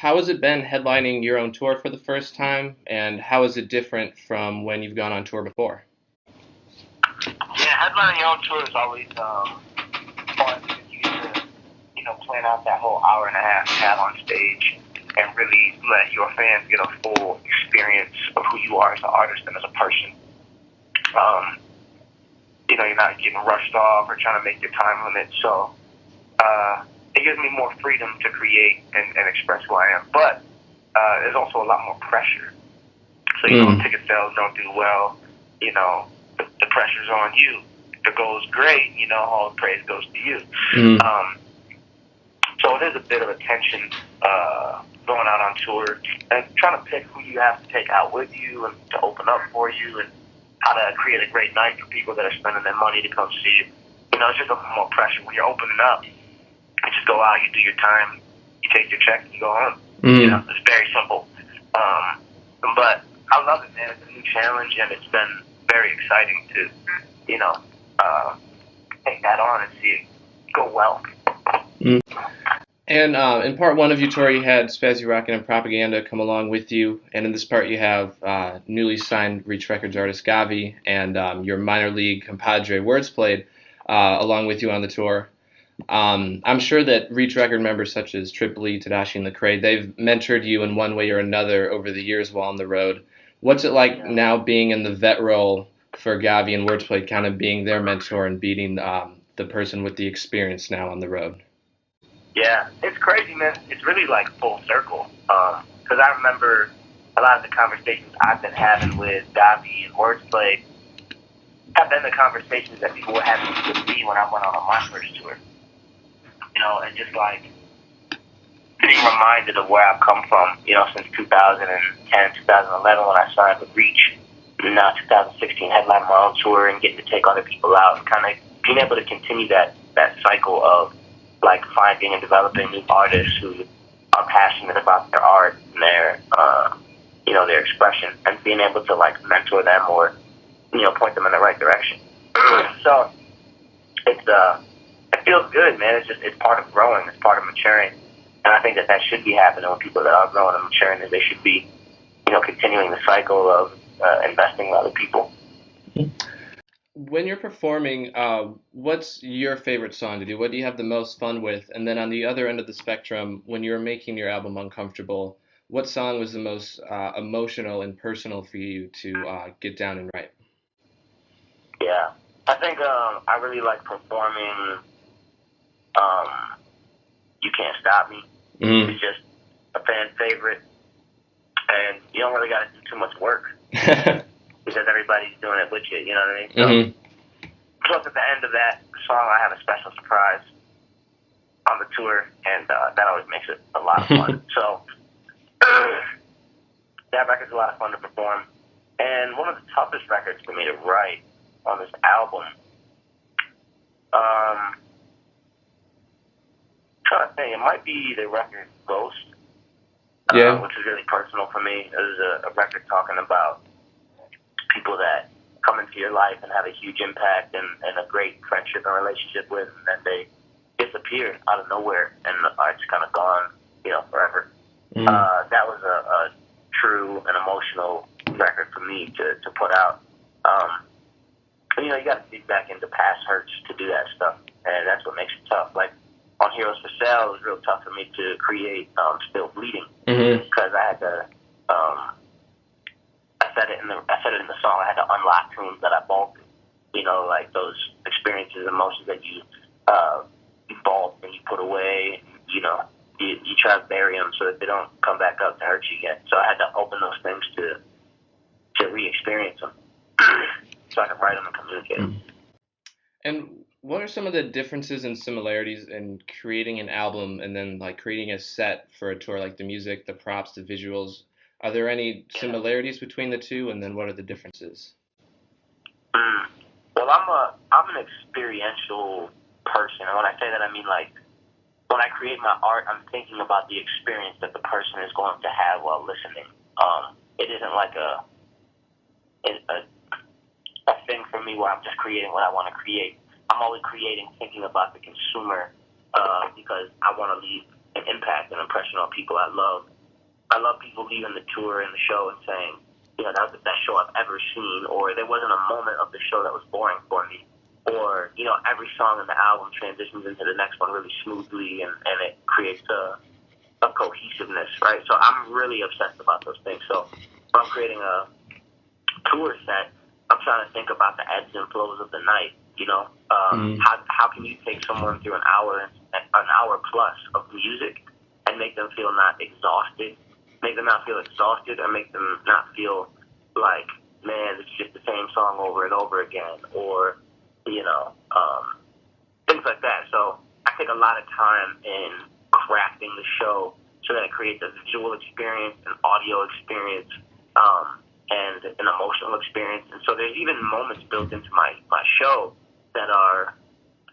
How has it been headlining your own tour for the first time, and how is it different from when you've gone on tour before? Yeah, headlining your own tour is always fun because you get to, plan out that whole hour and a half you have on stage and really let your fans get a full experience of who you are as an artist and as a person. Um, you're not getting rushed off or trying to make your time limit. So it gives me more freedom to create and express who I am. But there's also a lot more pressure. So, if ticket sales don't do well, the pressure's on you. If it goes great, all the praise goes to you. So it is a bit of a tension going out on tour and trying to pick who you have to take out with you and to open up for you and how to create a great night for people that are spending their money to come see you. It's just a little more pressure when you're opening up. You just go out, you do your time, you take your check, and you go home. It's very simple. But I love it, man. It's a new challenge, and it's been very exciting to, take that on and see it go well. And in part one of your tour, you had Spazzy Rockin' and Propaganda come along with you, and in this part, you have newly signed Reach Records artist Gavi and your minor league compadre Words Played along with you on the tour. I'm sure that Reach Record members such as Tripoli, Tadashi, and Lecrae, they've mentored you in one way or another over the years while on the road. What's it like now being in the vet role for Gavi and Words Played, kind of being their mentor and being the person with the experience now on the road? Yeah, it's crazy, man. It's really like full circle. Because I remember a lot of the conversations I've been having with Gavi and Words Played have been the conversations that people were having with me when I went on my first tour. And just like being reminded of where I've come from, since 2010, 2011 when I signed with Reach, and now 2016 headlining my own tour and getting to take other people out and kind of being able to continue that cycle of like finding and developing new artists who are passionate about their art and their their expression and being able to like mentor them or point them in the right direction. So it feels good, man. It's part of growing, it's part of maturing, and I think that should be happening with people that are growing and maturing. That they should be continuing the cycle of investing in other people. When you're performing, what's your favorite song to do? What do you have the most fun with? And then on the other end of the spectrum, when you're making your album Uncomfortable, what song was the most emotional and personal for you to get down and write? Yeah, I think I really like performing You Can't Stop Me. It's just a fan favorite, and you don't really got to do too much work. Because everybody's doing it with you, you know what I mean? So, plus at the end of that song, I have a special surprise on the tour, and that always makes it a lot of fun. So, that record's a lot of fun to perform. And one of the toughest records for me to write on this album, trying to think, it might be the record Ghost, which is really personal for me. It was a record talking about people that come into your life and have a huge impact and a great friendship and relationship with, and then they disappear out of nowhere and are just kind of gone, forever. That was a true and emotional record for me to put out. You got to dig back into past hurts to do that stuff, and that's what makes it tough. Like on Heroes for Sale, it was real tough for me to create Still Bleeding because I had to. I said it in the song. I had to unlock tunes that I vaulted. Like those experiences, emotions that you vault and you put away. You try to bury them so that they don't come back up to hurt you again. So I had to open those things to re-experience them, so I could write them and communicate them. And what are some of the differences and similarities in creating an album and then like creating a set for a tour, like the music, the props, the visuals? Are there any similarities between the two, and then what are the differences? Well, I'm an experiential person, and when I say that, I mean like when I create my art, I'm thinking about the experience that the person is going to have while listening. It isn't like a thing for me where I'm just creating what I want to create. I'm always creating thinking about the consumer because I want to leave an impact, an impression on people I love. I love people leaving the tour and the show and saying, that was the best show I've ever seen, or there wasn't a moment of the show that was boring for me, or, every song in the album transitions into the next one really smoothly, and it creates a cohesiveness, right? So I'm really obsessed about those things. So if I'm creating a tour set, I'm trying to think about the ebbs and flows of the night, how can you take someone through an hour plus of music and make them feel not exhausted, make them not feel exhausted, or make them not feel like, man, it's just the same song over and over again, or, things like that. So I take a lot of time in crafting the show so that it creates a visual experience, an audio experience, and an emotional experience. And so there's even moments built into my show that are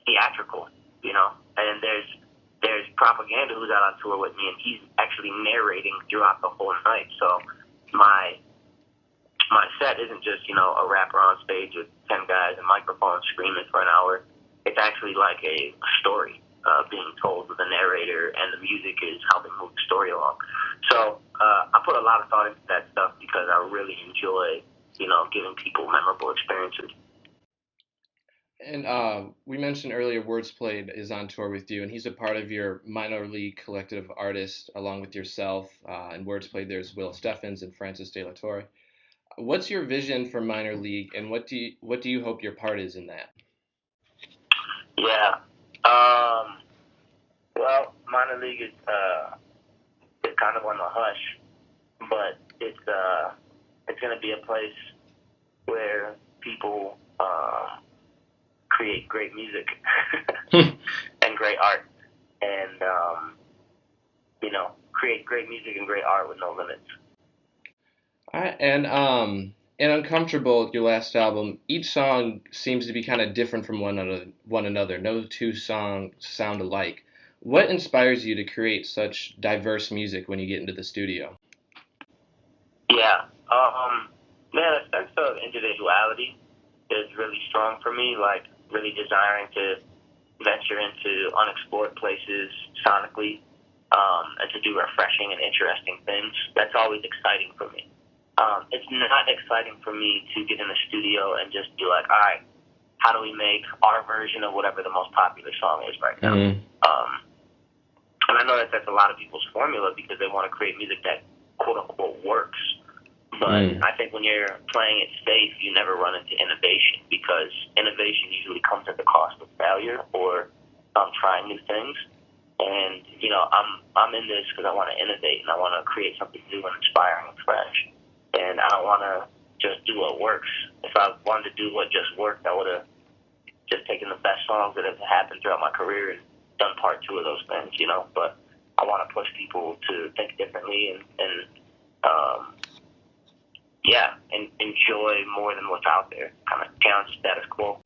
theatrical, and there's Propaganda who's out on tour with me, and he's actually narrating throughout the whole night. So my set isn't just, a rapper on stage with 10 guys and microphones screaming for an hour. It's actually like a story being told with a narrator, and the music is helping move the story along. So I put a lot of thought into that stuff because I really enjoy, giving people memorable experiences. And we mentioned earlier Words Played is on tour with you, and he's a part of your minor league collective of artists along with yourself. In Words Played, there's Will Steffens and Francis De La Torre. What's your vision for minor league, and what do you hope your part is in that? Yeah. Well, minor league is kind of on the hush, but it's going to be a place where people create great music and great art, and create great music and great art with no limits. All right, and Uncomfortable, your last album, each song seems to be kind of different from one another. No two songs sound alike. What inspires you to create such diverse music when you get into the studio? Yeah, man, a sense of individuality is really strong for me. Like really desiring to venture into unexplored places sonically, and to do refreshing and interesting things. That's always exciting for me. It's not exciting for me to get in the studio and just be like, all right, how do we make our version of whatever the most popular song is right now? Mm-hmm. And I know that's a lot of people's formula because they want to create music that quote unquote works. But I think when you're playing it safe, you never run into innovation because innovation usually comes at the cost of failure or trying new things. And I'm in this because I want to innovate and I want to create something new and inspiring and fresh. And I don't want to just do what works. If I wanted to do what just worked, I would have just taken the best songs that have happened throughout my career and done part two of those things, But I want to push people to think differently and enjoy more than what's out there, kind of challenge status quo.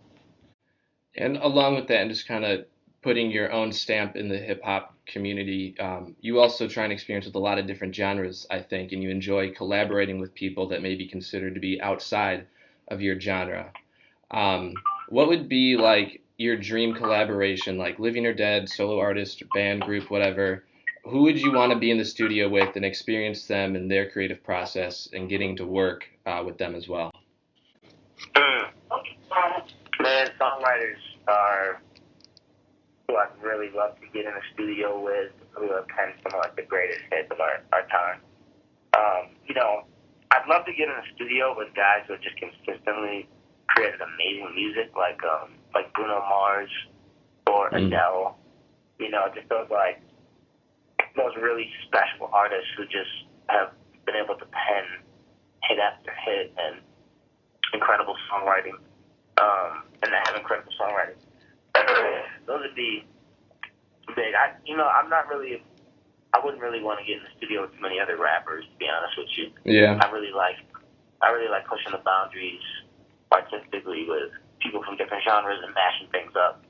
And along with that, and just kind of putting your own stamp in the hip hop community, you also try and experience with a lot of different genres, I think, and you enjoy collaborating with people that may be considered to be outside of your genre. What would be like your dream collaboration, like Living or Dead, solo artist, band, group, whatever? Who would you want to be in the studio with and experience them and their creative process and getting to work with them as well? Man, songwriters are who I'd really love to get in the studio with, who have penned some of like the greatest hits of our time. I'd love to get in the studio with guys who have just consistently created amazing music, like Bruno Mars or Adele. Just those really special artists who just have been able to pen hit after hit and incredible songwriting, and that have incredible songwriting. Those would be big. I wouldn't really want to get in the studio with too many other rappers, to be honest with you. Yeah. I really like pushing the boundaries artistically with people from different genres and mashing things up.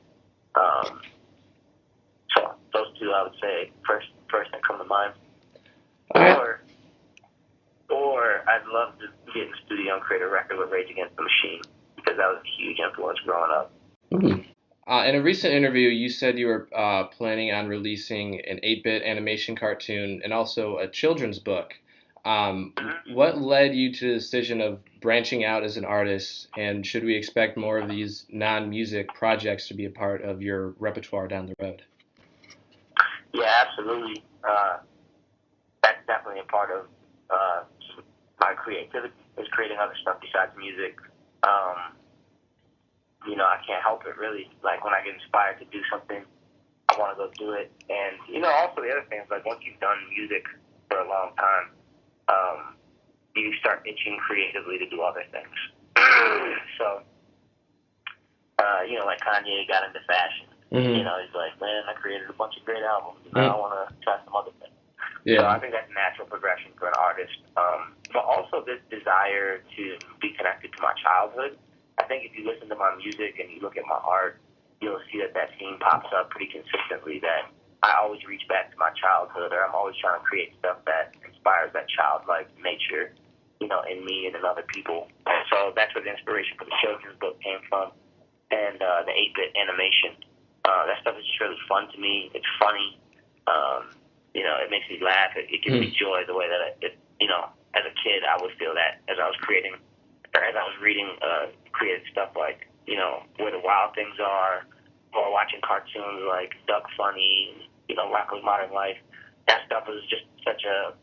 So those two, I would say, first that come to mind. Or I'd love to get in the studio and create a record with Rage Against the Machine because that was a huge influence growing up. In a recent interview, you said you were planning on releasing an 8-bit animation cartoon and also a children's book. Hmm. What led you to the decision of branching out as an artist, and should we expect more of these non-music projects to be a part of your repertoire down the road? Yeah, absolutely. That's definitely a part of uh, my creativity is creating other stuff besides music. Um, I can't help it really. Like when I get inspired to do something, I want to go do it. And also the other thing is like once you've done music for a long time, um, you start itching creatively to do other things. So, like Kanye got into fashion. Hmm. He's like, man, I created a bunch of great albums. Now I Hmm. want to try some other things. So Yeah. I think that's a natural progression for an artist. But also this desire to be connected to my childhood. I think if you listen to my music and you look at my art, you'll see that theme pops up pretty consistently. That I always reach back to my childhood, or I'm always trying to create stuff that inspires that childlike nature, in me and in other people. And so that's where the inspiration for the children's book came from, and the 8-bit animation. That stuff is just really fun to me. It's funny. It makes me laugh. It gives me joy the way that as a kid, I would feel that as I was creating, or as I was reading creative stuff like, Where the Wild Things Are, or watching cartoons like Duck Funny, Rocko's Modern Life. That stuff was just such a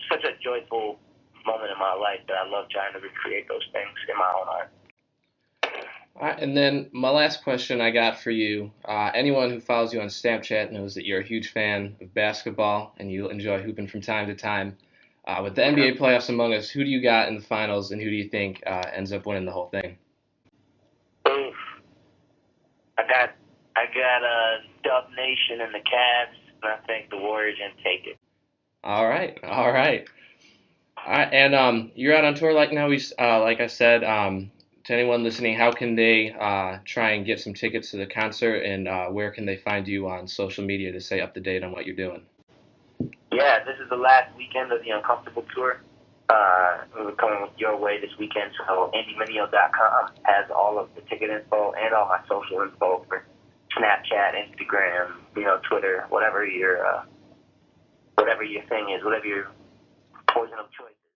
such a joyful moment in my life that I love trying to recreate those things in my own art. All right, and then my last question I got for you. Anyone who follows you on Snapchat knows that you're a huge fan of basketball and you enjoy hooping from time to time. With the Yeah. NBA playoffs among us, who do you got in the finals, and who do you think ends up winning the whole thing? Oof. I got Dub Nation and the Cavs, and I think the Warriors gonna take it. All right, all right, all right. And you're out on tour like now. Like I said, to anyone listening, how can they try and get some tickets to the concert, and where can they find you on social media to stay up to date on what you're doing? Yeah, this is the last weekend of the Uncomfortable tour. We're coming your way this weekend, so AndyMineo.com has all of the ticket info and all my social info for Snapchat, Instagram, Twitter, whatever your thing is, whatever your poison of choice is.